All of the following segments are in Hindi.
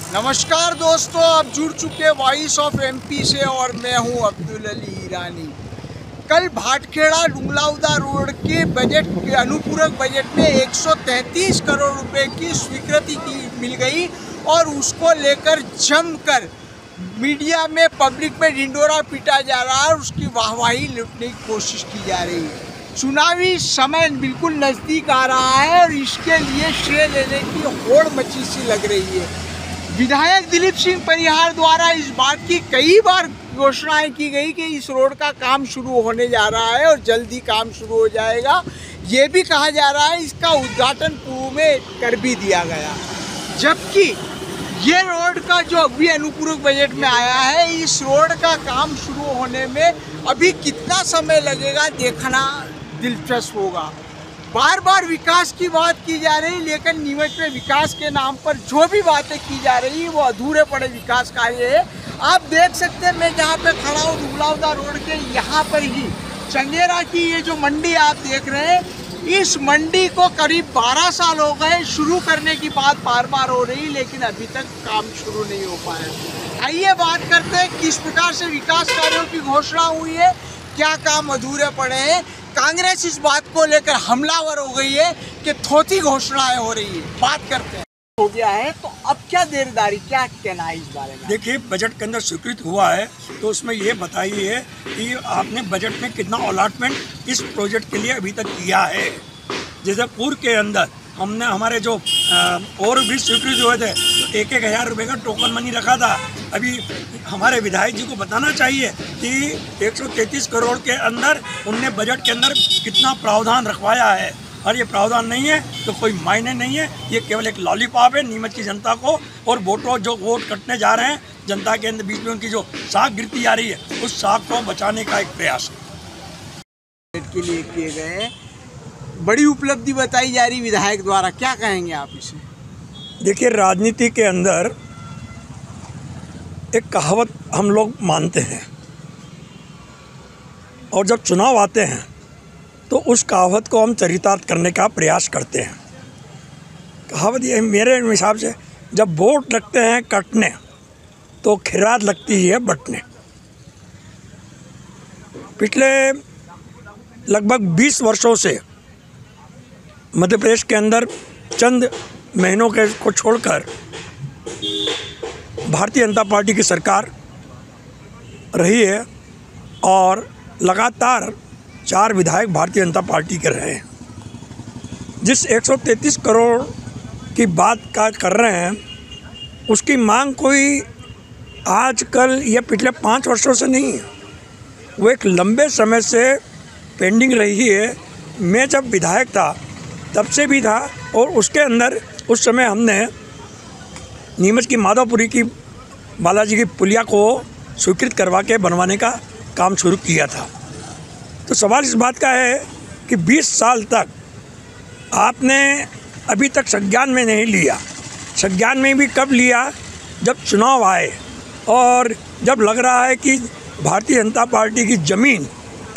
नमस्कार दोस्तों, आप जुड़ चुके वॉइस ऑफ एमपी से और मैं हूं अब्दुल अली ईरानी। कल भाटखेड़ा डुंगलाउदा रोड के बजट के अनुपूरक बजट में 133 करोड़ रुपए की स्वीकृति मिल गई और उसको लेकर जमकर मीडिया में पब्लिक में ढिंडोरा पीटा जा रहा है और उसकी वाहवाही लूटने की कोशिश की जा रही है। चुनावी समय बिल्कुल नज़दीक आ रहा है और इसके लिए श्रेय लेने की होड़ मची सी लग रही है। विधायक दिलीप सिंह परिहार द्वारा इस बात की कई बार घोषणाएं की गई कि इस रोड का काम शुरू होने जा रहा है और जल्दी काम शुरू हो जाएगा। ये भी कहा जा रहा है इसका उद्घाटन पूर्व में कर भी दिया गया, जबकि ये रोड का जो अभी अनुपूरक बजट में आया है, इस रोड का काम शुरू होने में अभी कितना समय लगेगा देखना दिलचस्प होगा। बार बार विकास की बात की जा रही, लेकिन नीमच में विकास के नाम पर जो भी बातें की जा रही है वो अधूरे पड़े विकास कार्य है। आप देख सकते हैं, मैं जहाँ पे खड़ा हूँ डुंगलाउदा रोड के यहाँ पर ही चंगेरा की ये जो मंडी आप देख रहे हैं, इस मंडी को करीब 12 साल हो गए शुरू करने की बात बार बार हो रही, लेकिन अभी तक काम शुरू नहीं हो पाया। आइए बात करते हैं किस प्रकार से विकास कार्यों की घोषणा हुई है, क्या काम अधूरे पड़े हैं। कांग्रेस इस बात को लेकर हमलावर हो गई है कि थोथी घोषणाएं हो रही है। बात करते हैं, हो गया है तो अब क्या देरदारी, क्या कहना है इस बारे में? देखिए, बजट के अंदर स्वीकृत हुआ है तो उसमें ये बताइए कि आपने बजट में कितना अलॉटमेंट इस प्रोजेक्ट के लिए अभी तक किया है। जैसे पूर्व के अंदर हमने हमारे जो और भी स्वीकृत हुए थे तो 1,000 रुपये का टोकन मनी रखा था। अभी हमारे विधायक जी को बताना चाहिए कि 133 करोड़ के अंदर उनने बजट के अंदर कितना प्रावधान रखवाया है, और ये प्रावधान नहीं है तो कोई मायने नहीं है। ये केवल एक लॉलीपॉप है नीमच की जनता को, और वोटों जो वोट कटने जा रहे हैं जनता के अंदर बीच में उनकी जो साख गिरती जा रही है, उस साख को बचाने का एक प्रयास के लिए किए गए बड़ी उपलब्धि बताई जा रही विधायक द्वारा, क्या कहेंगे आप इसे? देखिए, राजनीति के अंदर एक कहावत हम लोग मानते हैं, और जब चुनाव आते हैं तो उस कहावत को हम चरितार्थ करने का प्रयास करते हैं। कहावत ये मेरे हिसाब से, जब वोट लगते हैं कटने तो खिरात लगती है बटने। पिछले लगभग 20 वर्षों से मध्य प्रदेश के अंदर चंद महीनों के को छोड़कर भारतीय जनता पार्टी की सरकार रही है और लगातार 4 विधायक भारतीय जनता पार्टी के रहे हैं। जिस 133 करोड़ की बात का कर रहे हैं, उसकी मांग कोई आजकल या पिछले 5 वर्षों से नहीं है, वो एक लंबे समय से पेंडिंग रही है। मैं जब विधायक था तब से भी था, और उसके अंदर उस समय हमने नीमच की माधवपुरी की बालाजी की पुलिया को स्वीकृत करवा के बनवाने का काम शुरू किया था। तो सवाल इस बात का है कि 20 साल तक आपने अभी तक संज्ञान में नहीं लिया। संज्ञान में भी कब लिया? जब चुनाव आए और जब लग रहा है कि भारतीय जनता पार्टी की ज़मीन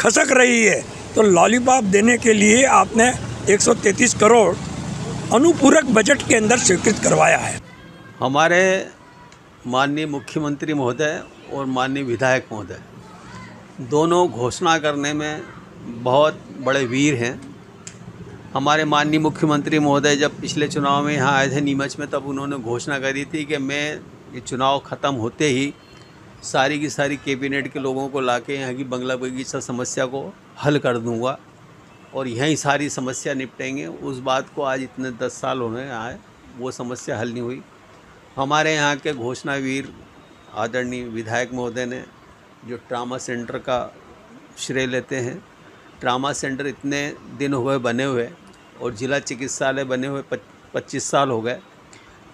खसक रही है, तो लॉलीपॉप देने के लिए आपने 133 करोड़ अनुपूरक बजट के अंदर स्वीकृत करवाया है। हमारे माननीय मुख्यमंत्री महोदय और माननीय विधायक महोदय दोनों घोषणा करने में बहुत बड़े वीर हैं। हमारे माननीय मुख्यमंत्री महोदय जब पिछले चुनाव में यहाँ आए थे नीमच में, तब उन्होंने घोषणा करी थी कि मैं ये चुनाव ख़त्म होते ही सारी की सारी कैबिनेट के लोगों को लाके यहाँ की बंगला बगीचा समस्या को हल कर दूँगा और यहीं सारी समस्या निपटेंगे। उस बात को आज इतने 10 साल होने आए, वो समस्या हल नहीं हुई। हमारे यहाँ के घोषणावीर आदरणीय विधायक महोदय ने जो ट्रामा सेंटर का श्रेय लेते हैं। ट्रामा सेंटर इतने दिन हो गए बने हुए और जिला चिकित्सालय बने हुए 25 साल हो गए,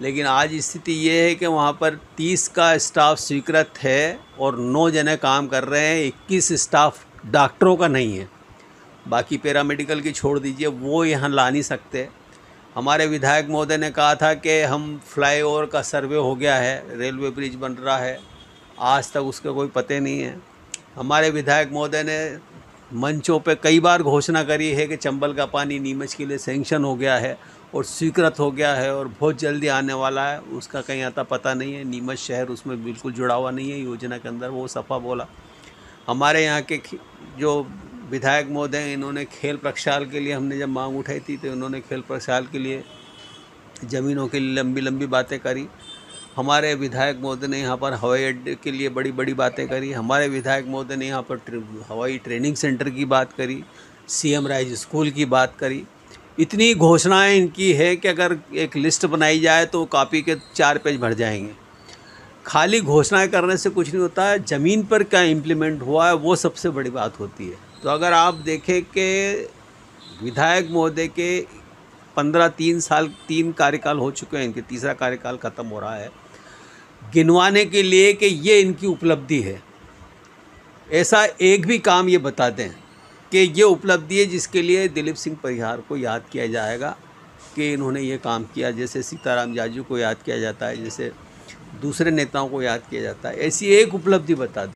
लेकिन आज स्थिति ये है कि वहाँ पर 30 का स्टाफ स्वीकृत है और 9 जने काम कर रहे हैं। 21 स्टाफ डॉक्टरों का नहीं है, बाकी पैरामेडिकल की छोड़ दीजिए, वो यहाँ ला नहीं सकते। हमारे विधायक महोदय ने कहा था कि हम फ्लाईओवर का सर्वे हो गया है, रेलवे ब्रिज बन रहा है, आज तक उसका कोई पते नहीं है। हमारे विधायक महोदय ने मंचों पे कई बार घोषणा करी है कि चंबल का पानी नीमच के लिए सैंक्शन हो गया है और स्वीकृत हो गया है और बहुत जल्दी आने वाला है, उसका कहीं आता पता नहीं है। नीमच शहर उसमें बिल्कुल जुड़ा हुआ नहीं है योजना के अंदर, वो सफा बोला। हमारे यहाँ के जो विधायक महोदय हैं, इन्होंने खेल प्रक्षाल के लिए, हमने जब मांग उठाई थी तो इन्होंने खेल प्रक्षाल के लिए ज़मीनों के लिए लंबी लंबी बातें करी। हमारे विधायक महोदय ने यहाँ पर हवाई अड्डे के लिए बड़ी बड़ी बातें करी। हमारे विधायक महोदय ने यहाँ पर हवाई ट्रेनिंग सेंटर की बात करी, CM राइज स्कूल की बात करी। इतनी घोषणाएं इनकी है कि अगर एक लिस्ट बनाई जाए तो कॉपी के 4 पेज भर जाएंगे। खाली घोषणाएं करने से कुछ नहीं होता है, ज़मीन पर क्या इम्प्लीमेंट हुआ है वो सबसे बड़ी बात होती है। तो अगर आप देखें कि विधायक महोदय के 3 कार्यकाल हो चुके हैं, इनके तीसरा कार्यकाल ख़त्म हो रहा है, गिनवाने के लिए कि ये इनकी उपलब्धि है, ऐसा एक भी काम ये बता दें कि ये उपलब्धि है जिसके लिए दिलीप सिंह परिहार को याद किया जाएगा कि इन्होंने ये काम किया। जैसे सीताराम जाजू को याद किया जाता है, जैसे दूसरे नेताओं को याद किया जाता है, ऐसी एक उपलब्धि बता दें।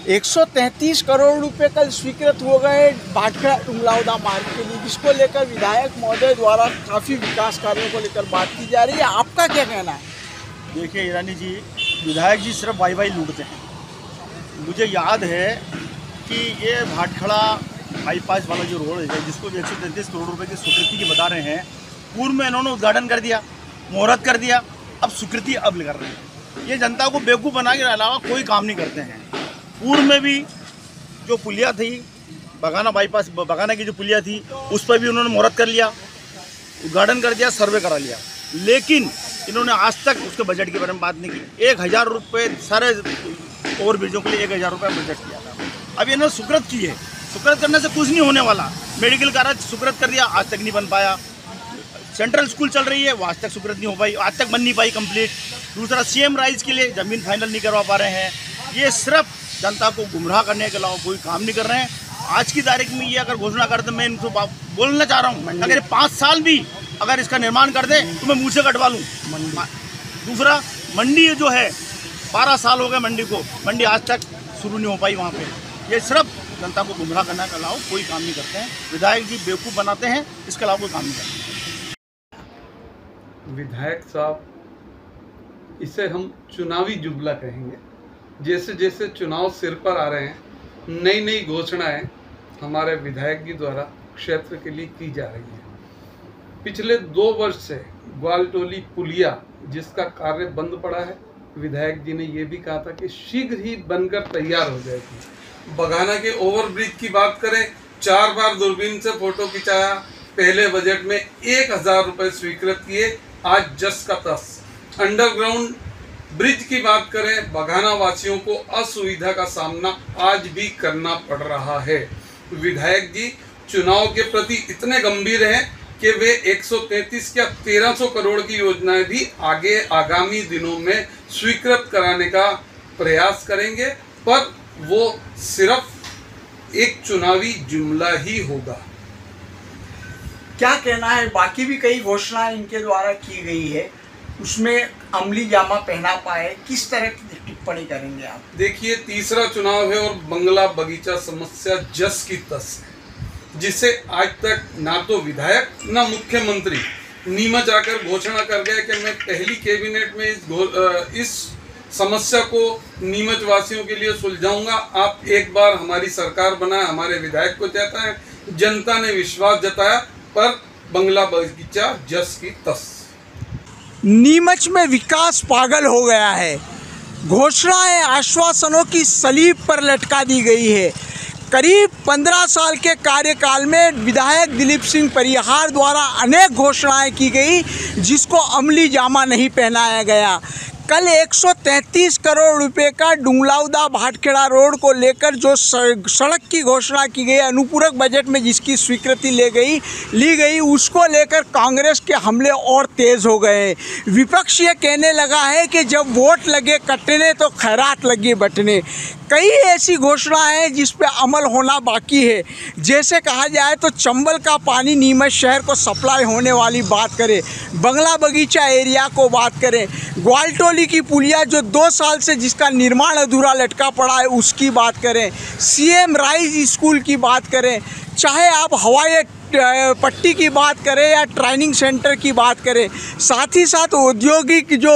133 करोड़ रुपए कल स्वीकृत हो गए भाटखेड़ा डुंगलावदा मार्ग के लिए, जिसको लेकर विधायक महोदय द्वारा काफ़ी विकास कार्यों को लेकर बात की जा रही है। आपका क्या कहना है? देखिए ईरानी जी, विधायक जी सिर्फ वाई लूटते हैं। मुझे याद है कि ये भाटखेड़ा बाईपास वाला जो रोड है, जिसको 133 करोड़ रुपए की स्वीकृति की बता रहे हैं, पूर्व में इन्होंने उद्घाटन कर दिया, मुहूर्त कर दिया, अब स्वीकृति अब कर रहे हैं। ये जनता को बेवकूफ़ बना के अलावा कोई काम नहीं करते हैं। पूर्व में भी जो पुलिया थी, बगाना बाईपास, बगाना की जो पुलिया थी, उस पर भी उन्होंने मुहूर्त कर लिया, उद्घाटन कर दिया, सर्वे करा लिया, लेकिन इन्होंने आज तक उसके बजट के बारे में बात नहीं की। 1000 रुपये सारे ओवर ब्रिजों के लिए 1000 रुपये बजट किया था। अब इन्होंने स्वीकृत की है, स्वीकृत करने से कुछ नहीं होने वाला। मेडिकल कॉलेज स्वीकृत कर दिया, आज तक नहीं बन पाया। सेंट्रल स्कूल चल रही है, वो आज तक स्वीकृत नहीं हो पाई, आज तक बन नहीं पाई कंप्लीट। दूसरा CM राइज के लिए ज़मीन फाइनल नहीं करवा पा रहे हैं। ये सिर्फ जनता को गुमराह करने के अलावा कोई काम नहीं कर रहे हैं। आज की तारीख में ये अगर घोषणा करते, मैं इनको बोलना चाह रहा हूँ, अगर 5 साल भी अगर इसका निर्माण कर दें तो मैं मुँह से कटवा लूँ। दूसरा, मंडी जो है 12 साल हो गए मंडी को, मंडी आज तक शुरू नहीं हो पाई वहाँ पे। ये सिर्फ जनता को गुमराह करने के अलावा कोई काम नहीं करते हैं। विधायक जी बेवकूफ़ बनाते हैं, इसके अलावा कोई काम नहीं करते। विधायक साहब, इसे हम चुनावी जुमला कहेंगे। जैसे जैसे चुनाव सिर पर आ रहे हैं, नई नई घोषणाएं हमारे विधायक जी द्वारा क्षेत्र के लिए की जा रही हैं। पिछले 2 वर्ष से ग्वालटोली पुलिया, जिसका कार्य बंद पड़ा है, विधायक जी ने ये भी कहा था कि शीघ्र ही बनकर तैयार हो जाएगी। बगाना के ओवरब्रिज की बात करें, 4 बार दूरबीन से फोटो खिंचाया, पहले बजट में 1000 रुपये स्वीकृत किए, आज जस का तस। अंडरग्राउंड ब्रिज की बात करें, बगाना वासियों को असुविधा का सामना आज भी करना पड़ रहा है। विधायक जी चुनाव के प्रति इतने गंभीर हैं कि वे 133 या 1300 करोड़ की योजनाएं भी आगामी दिनों में स्वीकृत कराने का प्रयास करेंगे, पर वो सिर्फ एक चुनावी जुमला ही होगा। क्या कहना है? बाकी भी कई घोषणाएं इनके द्वारा की गई है, उसमें अमली जामा पहना पाए, किस तरह की टिप्पणी करेंगे आप? देखिए, तीसरा चुनाव है और बंगला बगीचा समस्या जस की तस है, जिसे आज तक ना तो विधायक ना मुख्यमंत्री नीमच आकर घोषणा कर गए कि मैं पहली कैबिनेट में इस समस्या को नीमच वासियों के लिए सुलझाऊंगा। आप एक बार हमारी सरकार बनाए, हमारे विधायक को चाहता है, जनता ने विश्वास जताया, पर बंगला बगीचा जस की तस। नीमच में विकास पागल हो गया है। घोषणाएं आश्वासनों की सलीब पर लटका दी गई है। करीब 15 साल के कार्यकाल में विधायक दिलीप सिंह परिहार द्वारा अनेक घोषणाएं की गई, जिसको अमली जामा नहीं पहनाया गया। कल 133 करोड़ रुपए का डुंगलावदा भाटखेड़ा रोड को लेकर जो सड़क की घोषणा की गई, अनुपूरक बजट में जिसकी स्वीकृति ली गई, उसको लेकर कांग्रेस के हमले और तेज़ हो गए। विपक्ष ये कहने लगा है कि जब वोट लगे कटने तो खैरात लगी बटने। कई ऐसी घोषणाएं हैं जिस पे अमल होना बाकी है। जैसे कहा जाए तो चंबल का पानी नीमच शहर को सप्लाई होने वाली बात करें, बंगला बगीचा एरिया को बात करें, ग्वालटोली की पुलिया जो 2 साल से जिसका निर्माण अधूरा लटका पड़ा है उसकी बात करें, CM राइज स्कूल की बात करें, चाहे आप हवाई पट्टी की बात करें या ट्रेनिंग सेंटर की बात करें, साथ ही साथ औद्योगिक जो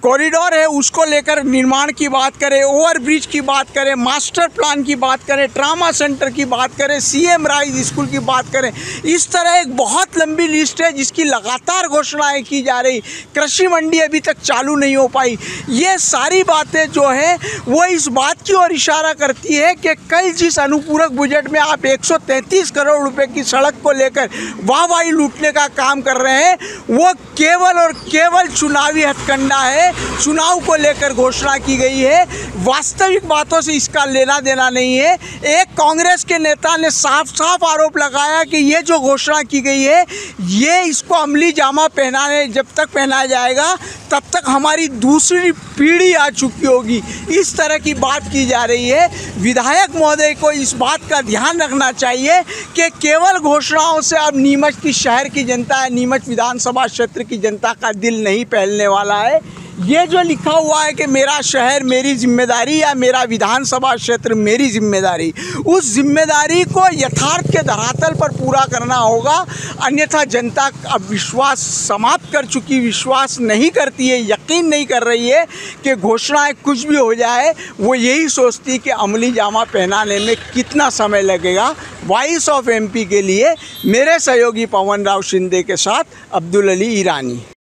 कॉरिडोर है उसको लेकर निर्माण की बात करें, ओवरब्रिज की बात करें, मास्टर प्लान की बात करें, ट्रामा सेंटर की बात करें, CM राइज स्कूल की बात करें, इस तरह एक बहुत लंबी लिस्ट है जिसकी लगातार घोषणाएं की जा रही। कृषि मंडी अभी तक चालू नहीं हो पाई। ये सारी बातें जो है वो इस बात की ओर इशारा करती है कि कल जिस अनुपूरक बजट में आप 133 करोड़ रुपए की सड़क को लेकर वाहवाही लूटने का काम कर रहे हैं, वो केवल और केवल चुनावी हथकंडा है। चुनाव को लेकर घोषणा की गई है, वास्तविक बातों से इसका लेना देना नहीं है। एक कांग्रेस के नेता ने साफ साफ आरोप लगाया कि ये जो घोषणा की गई है ये इसको अमली जामा पहनाने जब तक पहनाया जाएगा तब तक हमारी दूसरी पीढ़ी आ चुकी होगी। इस तरह की बात की जा रही है। विधायक महोदय को इस बात का ध्यान रखना चाहिए कि केवल घोषणाओं से अब नीमच की शहर की जनता है, नीमच विधानसभा क्षेत्र की जनता का दिल नहीं पहलने वाला है। ये जो लिखा हुआ है कि मेरा शहर मेरी जिम्मेदारी या मेरा विधानसभा क्षेत्र मेरी जिम्मेदारी, उस जिम्मेदारी को यथार्थ के धरातल पर पूरा करना होगा, अन्यथा जनता अब विश्वास समाप्त कर चुकी, विश्वास नहीं करती है, यकीन नहीं कर रही है कि घोषणाएं कुछ भी हो जाए, वो यही सोचती कि अमली जामा पहनाने में कितना समय लगेगा। वॉइस ऑफ MP के लिए मेरे सहयोगी पवन राव शिंदे के साथ अब्दुल अली ईरानी।